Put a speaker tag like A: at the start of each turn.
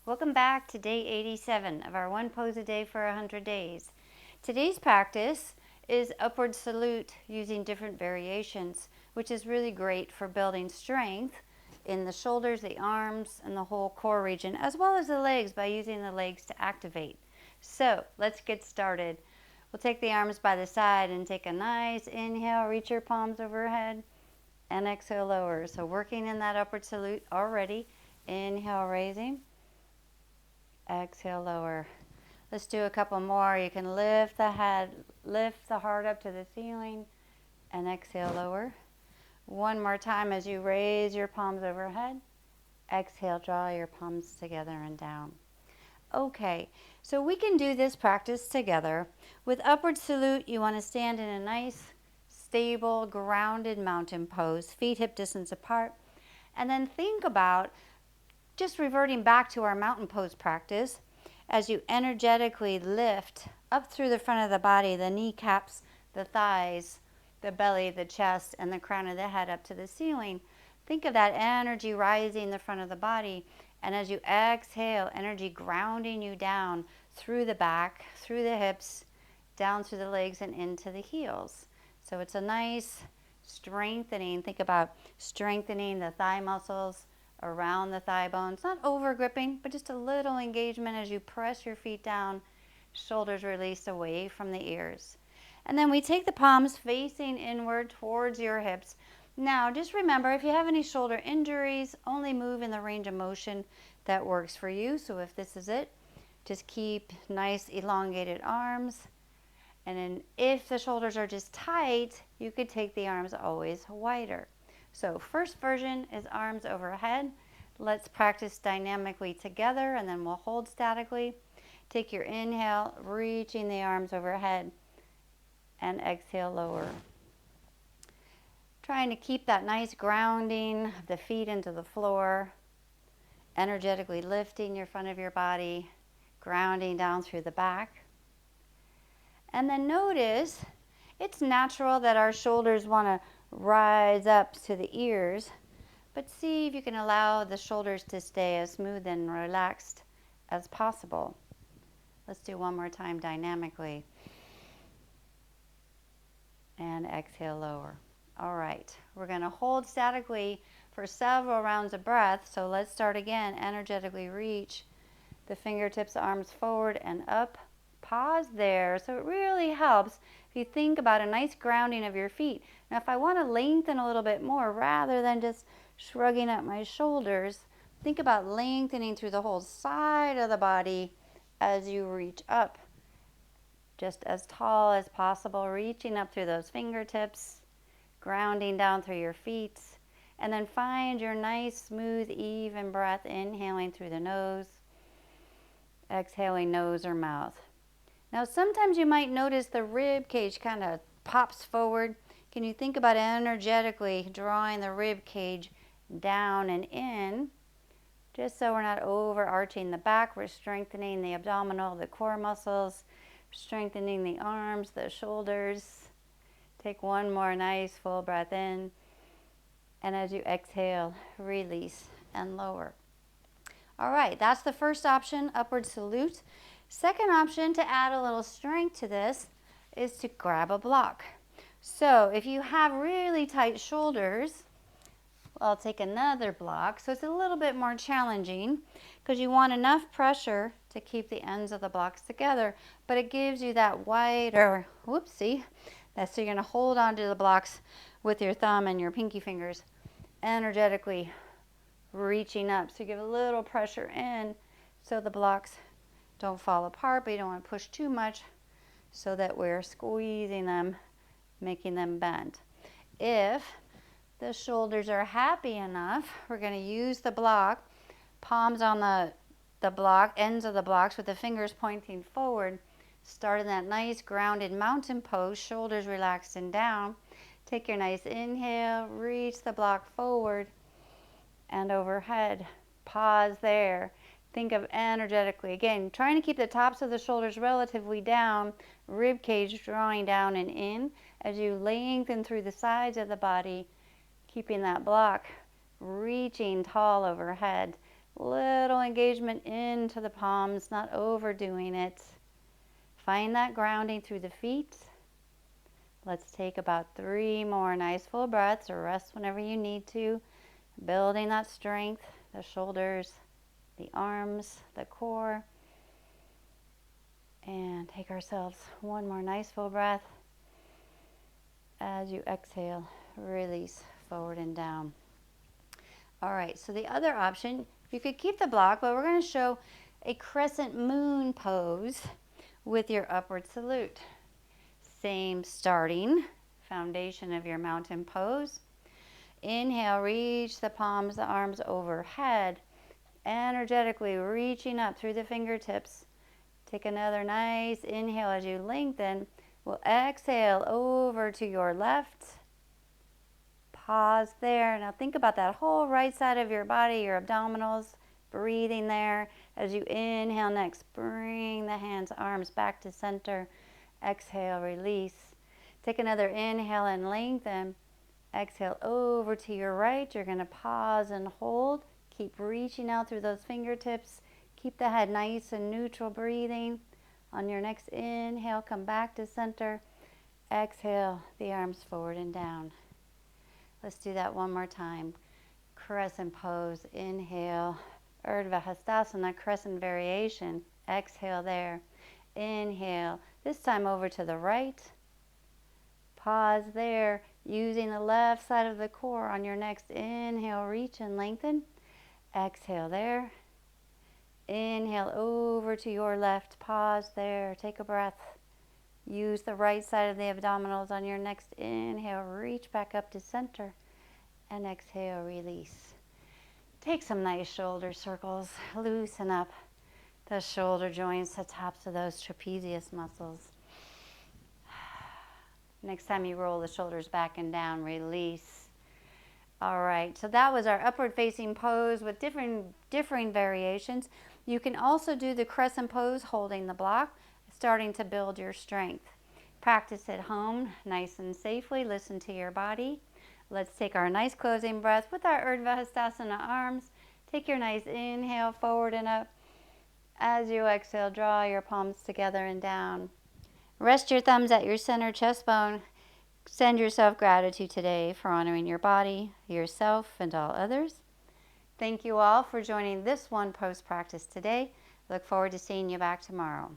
A: Welcome back to day 87 of our one pose a day for 100 days. Today's practice is upward salute using different variations, which is really great for building strength in the shoulders, the arms, and the whole core region, as well as the legs by using the legs to activate. So let's get started. We'll take the arms by the side and take a nice inhale, reach your palms overhead, and exhale, lower. So working in that upward salute already. Inhale, raising. Exhale, lower. Let's do a couple more. You can lift the head, lift the heart up to the ceiling, and exhale, lower. One more time as you raise your palms overhead. Exhale, draw your palms together and down. Okay, so we can do this practice together. With upward salute, you want to stand in a nice, stable, grounded mountain pose, feet hip distance apart. And then think about just reverting back to our mountain pose practice as you energetically lift up through the front of the body, the kneecaps, the thighs, the belly, the chest, and the crown of the head up to the ceiling. Think of that energy rising the front of the body, and as you exhale, energy grounding you down through the back, through the hips, down through the legs, and into the heels. So it's a nice strengthening. Think about strengthening the thigh muscles around the thigh bones, not over gripping, but just a little engagement as you press your feet down, shoulders released away from the ears. And then we take the palms facing inward towards your hips. Now, just remember, if you have any shoulder injuries, only move in the range of motion that works for you. So if this is it, just keep nice elongated arms. And then if the shoulders are just tight, you could take the arms always wider. So first version is arms overhead. Let's practice dynamically together, and then we'll hold statically. Take your inhale, reaching the arms overhead, and exhale, lower. Trying to keep that nice grounding of the feet into the floor, energetically lifting your front of your body, grounding down through the back. And then notice it's natural that our shoulders want to rise up to the ears, but see if you can allow the shoulders to stay as smooth and relaxed as possible. Let's do one more time dynamically. And exhale, lower. All right, we're going to hold statically for several rounds of breath. So let's start again. Energetically reach the fingertips, arms forward and up. Pause there. So it really helps if you think about a nice grounding of your feet. Now, if I want to lengthen a little bit more, rather than just shrugging up my shoulders, think about lengthening through the whole side of the body as you reach up. Just as tall as possible, reaching up through those fingertips, grounding down through your feet, and then find your nice, smooth, even breath, inhaling through the nose, exhaling nose or mouth. Now, sometimes you might notice the rib cage kind of pops forward. Can you think about energetically drawing the rib cage down and in, just so we're not overarching the back. We're strengthening the abdominal, the core muscles, strengthening the arms, the shoulders. Take one more nice full breath in, and as you exhale, release and lower. All right, that's the first option, upward salute. Second option, to add a little strength to this, is to grab a block. So if you have really tight shoulders, I'll take another block. So it's a little bit more challenging because you want enough pressure to keep the ends of the blocks together, but it gives you that wider, whoopsie, so you're going to hold on to the blocks with your thumb and your pinky fingers, energetically reaching up. So you give a little pressure in so the blocks don't fall apart, but you don't want to push too much so that we're squeezing them, making them bend. If the shoulders are happy enough, we're going to use the block, palms on the block, ends of the blocks with the fingers pointing forward. Start in that nice grounded mountain pose, shoulders relaxed and down. Take your nice inhale, reach the block forward and overhead. Pause there. Think of energetically, again, trying to keep the tops of the shoulders relatively down, rib cage drawing down and in as you lengthen through the sides of the body, keeping that block reaching tall overhead, Little engagement into the palms, not overdoing it. Find that grounding through the feet. Let's take about 3 more nice full breaths, or rest whenever you need to. Building that strength, the shoulders, the arms, the core. And take ourselves 1 more nice full breath. As you exhale, release forward and down. All right, so the other option, you could keep the block, but we're going to show a crescent moon pose with your upward salute. Same starting foundation of your mountain pose. Inhale, reach the palms, the arms overhead, energetically reaching up through the fingertips. Take another nice inhale as you lengthen. We'll exhale over to your left. Pause there. Now think about that whole right side of your body, your abdominals, breathing there. As you inhale next, bring the hands, arms back to center. Exhale, release. Take another inhale and lengthen. Exhale over to your right. You're going to pause and hold. Keep reaching out through those fingertips. Keep the head nice and neutral, breathing. On your next inhale, come back to center. Exhale, the arms forward and down. Let's do that one more time. Crescent pose, inhale. Urdhva Hastasana, crescent variation. Exhale there. Inhale, this time over to the right. Pause there, using the left side of the core. On your next inhale, reach and lengthen. Exhale there. Inhale over to your left. Pause there, take a breath. Use the right side of the abdominals. On your next inhale, reach back up to center. And exhale, release. Take some nice shoulder circles. Loosen up the shoulder joints, the tops of those trapezius muscles. Next time you roll the shoulders back and down, release. All right, so that was our upward facing pose with differing variations. You can also do the crescent pose holding the block, starting to build your strength. Practice at home, nice and safely. Listen to your body. Let's take our nice closing breath with our Urdhva Hastasana arms. Take your nice inhale forward and up. As you exhale, draw your palms together and down. Rest your thumbs at your center chest bone. Send yourself gratitude today for honoring your body, yourself, and all others. Thank you all for joining this one post practice today. Look forward to seeing you back tomorrow.